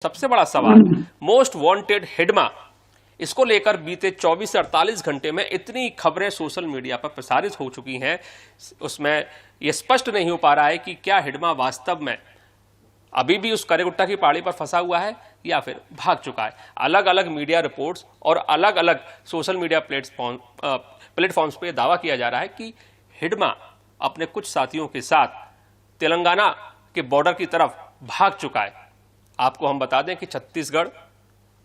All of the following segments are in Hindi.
सबसे बड़ा सवाल मोस्ट वांटेड हिडमा, इसको लेकर बीते 24 से 48 घंटे में इतनी खबरें सोशल मीडिया पर प्रसारित हो चुकी हैं, उसमें यह स्पष्ट नहीं हो पा रहा है कि क्या हिडमा वास्तव में अभी भी उस करेगुट्टा की पहाड़ी पर फंसा हुआ है या फिर भाग चुका है। अलग अलग मीडिया रिपोर्ट्स और अलग अलग सोशल मीडिया प्लेटफॉर्म्स पे दावा किया जा रहा है कि हिडमा अपने कुछ साथियों के साथ तेलंगाना के बॉर्डर की तरफ भाग चुका है। आपको हम बता दें कि छत्तीसगढ़,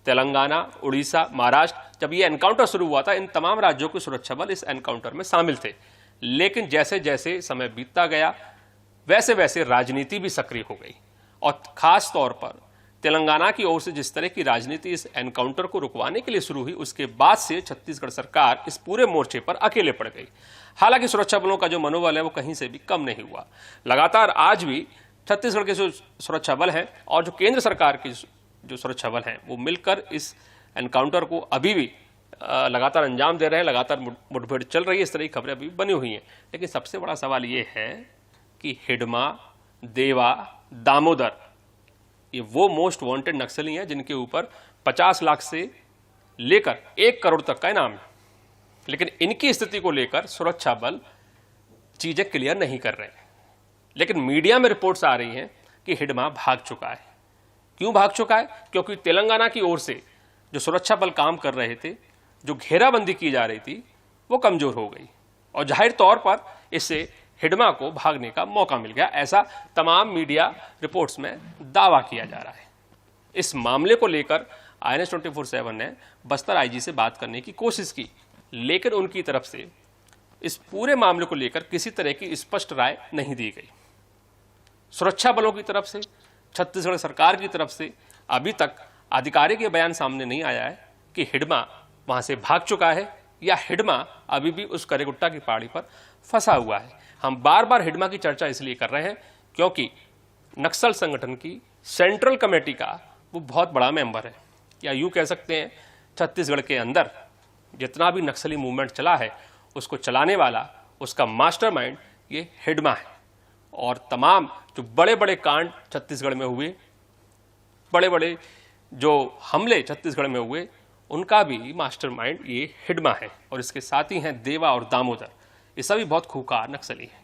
तेलंगाना, उड़ीसा, महाराष्ट्र, जब ये एनकाउंटर शुरू हुआ था, इन तमाम राज्यों के सुरक्षा बल इस एनकाउंटर में शामिल थे। लेकिन जैसे जैसे समय बीतता गया वैसे वैसे राजनीति भी सक्रिय हो गई और खास तौर पर तेलंगाना की ओर से जिस तरह की राजनीति इस एनकाउंटर को रुकवाने के लिए शुरू हुई, उसके बाद से छत्तीसगढ़ सरकार इस पूरे मोर्चे पर अकेले पड़ गई। हालांकि सुरक्षा बलों का जो मनोबल है वो कहीं से भी कम नहीं हुआ। लगातार आज भी छत्तीसगढ़ के जो सुरक्षा बल हैं और जो केंद्र सरकार के जो सुरक्षा बल हैं वो मिलकर इस एनकाउंटर को अभी भी लगातार अंजाम दे रहे हैं। लगातार मुठभेड़ चल रही है, इस तरह की खबरें अभी बनी हुई हैं। लेकिन सबसे बड़ा सवाल ये है कि हिडमा, देवा, दामोदर, ये वो मोस्ट वांटेड नक्सली हैं जिनके ऊपर 50 लाख से लेकर 1 करोड़ तक का इनाम है। लेकिन इनकी स्थिति को लेकर सुरक्षा बल चीजें क्लियर नहीं कर रहे हैं। लेकिन मीडिया में रिपोर्ट्स आ रही हैं कि हिडमा भाग चुका है। क्यों भाग चुका है? क्योंकि तेलंगाना की ओर से जो सुरक्षा बल काम कर रहे थे, जो घेराबंदी की जा रही थी, वो कमजोर हो गई और जाहिर तौर पर इससे हिडमा को भागने का मौका मिल गया। ऐसा तमाम मीडिया रिपोर्ट्स में दावा किया जा रहा है। इस मामले को लेकर IANS 24/7 ने बस्तर आईजी से बात करने की कोशिश की, लेकिन उनकी तरफ से इस पूरे मामले को लेकर किसी तरह की स्पष्ट राय नहीं दी गई। सुरक्षा बलों की तरफ से, छत्तीसगढ़ सरकार की तरफ से अभी तक आधिकारिक ये बयान सामने नहीं आया है कि हिडमा वहां से भाग चुका है या हिडमा अभी भी उस करेगुट्टा की पहाड़ी पर फंसा हुआ है। हम बार बार हिडमा की चर्चा इसलिए कर रहे हैं क्योंकि नक्सल संगठन की सेंट्रल कमेटी का वो बहुत बड़ा मेंबर है, या यूं कह सकते हैं छत्तीसगढ़ के अंदर जितना भी नक्सली मूवमेंट चला है उसको चलाने वाला, उसका मास्टरमाइंड ये हिडमा है। और तमाम जो बड़े बड़े कांड छत्तीसगढ़ में हुए, बड़े बड़े जो हमले छत्तीसगढ़ में हुए, उनका भी मास्टरमाइंड ये हिडमा है। और इसके साथ ही हैं देवा और दामोदर, ये सभी बहुत खूंखार नक्सली हैं।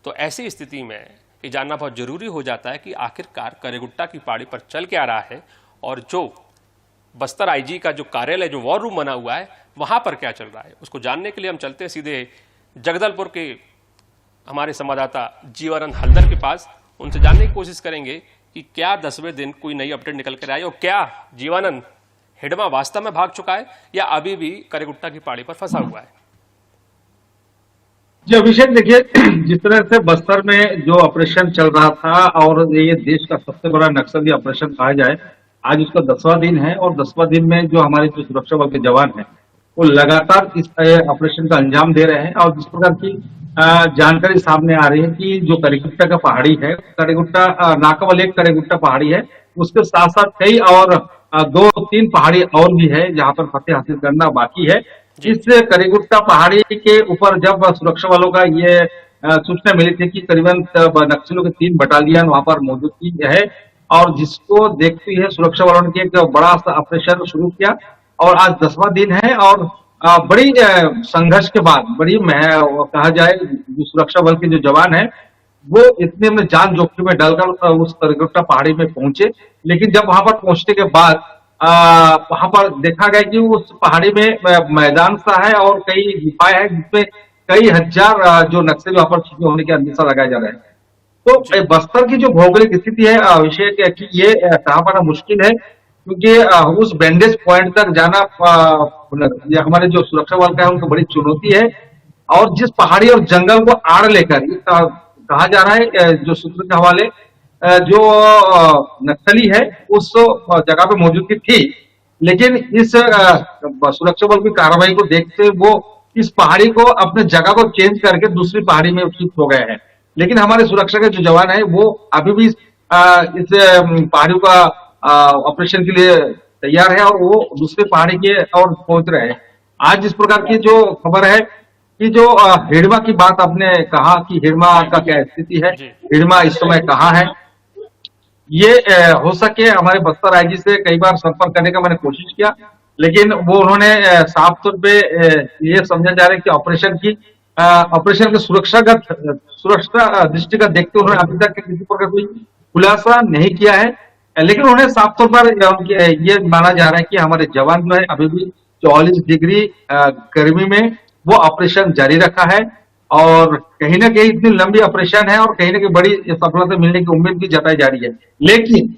तो ऐसी स्थिति में ये जानना बहुत जरूरी हो जाता है कि आखिरकार करेगुट्टा की पहाड़ी पर चल क्या रहा है और जो बस्तर आईजी का जो कार्यालय, जो वॉर रूम बना हुआ है, वहां पर क्या चल रहा है। उसको जानने के लिए हम चलते हैं सीधे जगदलपुर के हमारे संवाददाता जीवानंद हल्दर के पास। उनसे जानने की कोशिश करेंगे कि क्या 10वें दिन कोई नई अपडेट निकल कर आई और क्या जीवानंद हिडमा वास्तव में भाग चुका है या अभी भी करेगुट्टा की पहाड़ी पर फंसा हुआ है। जी अभिषेक, देखिए जिस तरह से बस्तर में जो ऑपरेशन चल रहा था और ये देश का सबसे बड़ा नक्सली ऑपरेशन कहा जाए, आज उसका 10वां दिन है और 10वां दिन में जो हमारे जो सुरक्षा बल के जवान हैं वो लगातार इस ऑपरेशन का अंजाम दे रहे हैं। और जिस प्रकार की जानकारी सामने आ रही है कि जो करेगुट्टा का पहाड़ी है, करेगुट्टा नाकावल एक करेगुट्टा पहाड़ी है, उसके साथ साथ कई और 2-3 पहाड़ी और भी है जहां पर फतेह हासिल करना बाकी है। इस करेगुट्टा पहाड़ी के ऊपर जब सुरक्षा बलों का ये सूचना मिली थी कि करीबन नक्सलियों के 3 बटालियन वहां पर मौजूद है और जिसको देखते हुए सुरक्षा बलों ने एक बड़ा सा ऑपरेशन शुरू किया। और आज 10वां दिन है और बड़ी संघर्ष के बाद, बड़ी कहा जाए, जो सुरक्षा बल के जो जवान है वो इतने में जान जोखिम में डालकर उस करेगुट्टा पहाड़ी में पहुंचे। लेकिन जब वहां पर पहुंचने के बाद वहां पर देखा गया कि उस पहाड़ी में मैदान सा है और कई गुफाएं हैं जिसमें कई हजार जो नक्सली वहां पर छिपे होने का अंदेशा लगाया जा रहा है। तो बस्तर की जो भौगोलिक स्थिति है अभिषेक कि ये कहा पाना मुश्किल है, क्योंकि उस बैंडेज पॉइंट तक जाना हमारे जो सुरक्षा बल का है उनको बड़ी चुनौती है। और जिस पहाड़ी और जंगल को आड़ लेकर कहा जा रहा है, जो सूत्र के हवाले जो नक्सली है उस जगह पे मौजूदगी थी, लेकिन इस सुरक्षा बल की कार्रवाई को देखते वो इस पहाड़ी को अपने जगह को चेंज करके दूसरी पहाड़ी में शिफ्ट हो गए हैं। लेकिन हमारे सुरक्षा के जो जवान है वो अभी भी इस पहाड़ियों का ऑपरेशन के लिए तैयार है और वो दूसरे पहाड़ी के और पहुंच रहे हैं। आज इस प्रकार की जो खबर है कि जो हिडमा की बात आपने कहा कि हिडमा का क्या स्थिति है, हिडमा इस समय कहाँ है, ये हो सके हमारे बस्तर आईजी से कई बार संपर्क करने का मैंने कोशिश किया, लेकिन वो उन्होंने साफ तौर पे ये समझा जा रहा है कि ऑपरेशन के सुरक्षा दृष्टि का देखते हुए उन्होंने अभी तक किसी प्रकार कोई खुलासा नहीं किया है। लेकिन उन्हें साफ तौर पर ये माना जा रहा है कि हमारे जवान जो है अभी भी 44 डिग्री गर्मी में वो ऑपरेशन जारी रखा है, और कहीं ना कहीं इतनी लंबी ऑपरेशन है और कहीं ना कहीं बड़ी सफलता मिलने की उम्मीद भी जताई जा रही है। लेकिन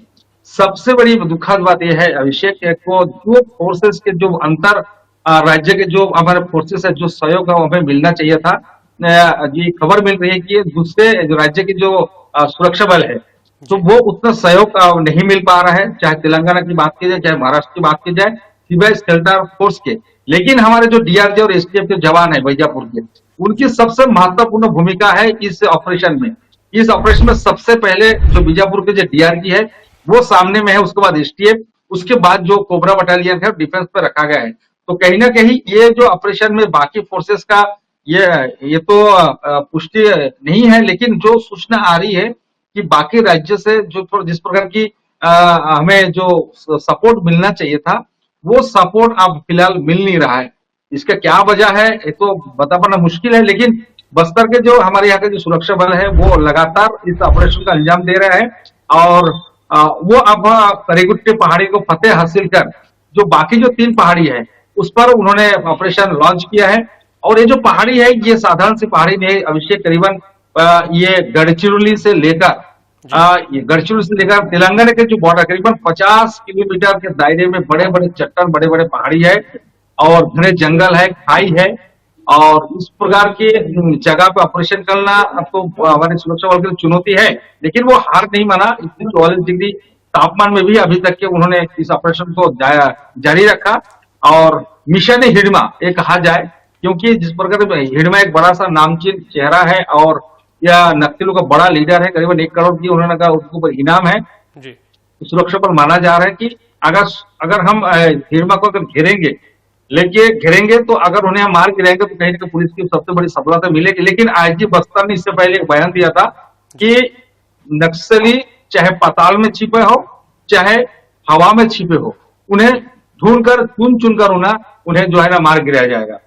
सबसे बड़ी दुखद बात यह है अभिषेक को, जो फोर्सेस के जो अंतर राज्य के जो हमारे फोर्सेस है, जो सहयोग हमें मिलना चाहिए था, ये खबर मिल रही है कि दूसरे जो राज्य के जो सुरक्षा बल है, तो वो उतना सहयोग नहीं मिल पा रहा है, चाहे तेलंगाना की बात की जाए, चाहे महाराष्ट्र की बात की जाए, सिवाय स्केल्टर फोर्स के। लेकिन हमारे जो डीआरजी और एसटीएफ के जवान है बीजापुर के, उनकी सबसे महत्वपूर्ण भूमिका है इस ऑपरेशन में। इस ऑपरेशन में सबसे पहले जो बीजापुर के जो डीआरजी है वो सामने में है, उसके बाद एसटीएफ, उसके बाद जो कोबरा बटालियन है डिफेंस पे रखा गया है। तो कहीं ना कहीं ये जो ऑपरेशन में बाकी फोर्सेस का ये तो पुष्टि नहीं है, लेकिन जो सूचना आ रही है कि बाकी राज्य से जो जिस प्रकार की हमें जो सपोर्ट मिलना चाहिए था, वो सपोर्ट अब फिलहाल मिल नहीं रहा है। इसका क्या वजह है ये तो बता पाना मुश्किल है, लेकिन बस्तर के जो हमारे यहाँ के जो सुरक्षा बल है वो लगातार इस ऑपरेशन का अंजाम दे रहा है, और वो अब करीगुट्टी पहाड़ी को फतेह हासिल कर जो बाकी जो 3 पहाड़ी है उस पर उन्होंने ऑपरेशन लॉन्च किया है। और ये जो पहाड़ी है ये साधारण सी पहाड़ी नहीं है अभिषेक, करीबन ये गढ़चिरौली से लेकर तेलंगाना के जो बॉर्डर करीबन 50 किलोमीटर के दायरे में बड़े बड़े चट्टान, बड़े बड़े पहाड़ी है और घने जंगल है, खाई है, और इस प्रकार की जगह पे ऑपरेशन करना तो हमारे सुरक्षा बल के लिए चुनौती है। लेकिन वो हार नहीं माना, इतनी 44 डिग्री तापमान में भी अभी तक के उन्होंने इस ऑपरेशन को जारी रखा। और मिशन हिडमा ये कहा जाए, क्योंकि जिस प्रकार हिडमा एक बड़ा सा नामचीन चेहरा है और या नक्सलियों का बड़ा लीडर है, करीबन 1 करोड़ की उन्होंने कहा उसके ऊपर इनाम है जी। सुरक्षा पर। माना जा रहा है कि अगर हम हिडमा को अगर घेरेंगे तो अगर उन्हें हम मार गिराएंगे तो कहीं ना कहीं पुलिस की सबसे बड़ी सफलता मिलेगी। लेकिन आईजी बस्तर ने इससे पहले एक बयान दिया था कि नक्सली चाहे पाताल में छिपे हो चाहे हवा में छिपे हो, उन्हें ढूंढकर चुन चुनकर उन्हें जो है ना मार गिराया जाएगा।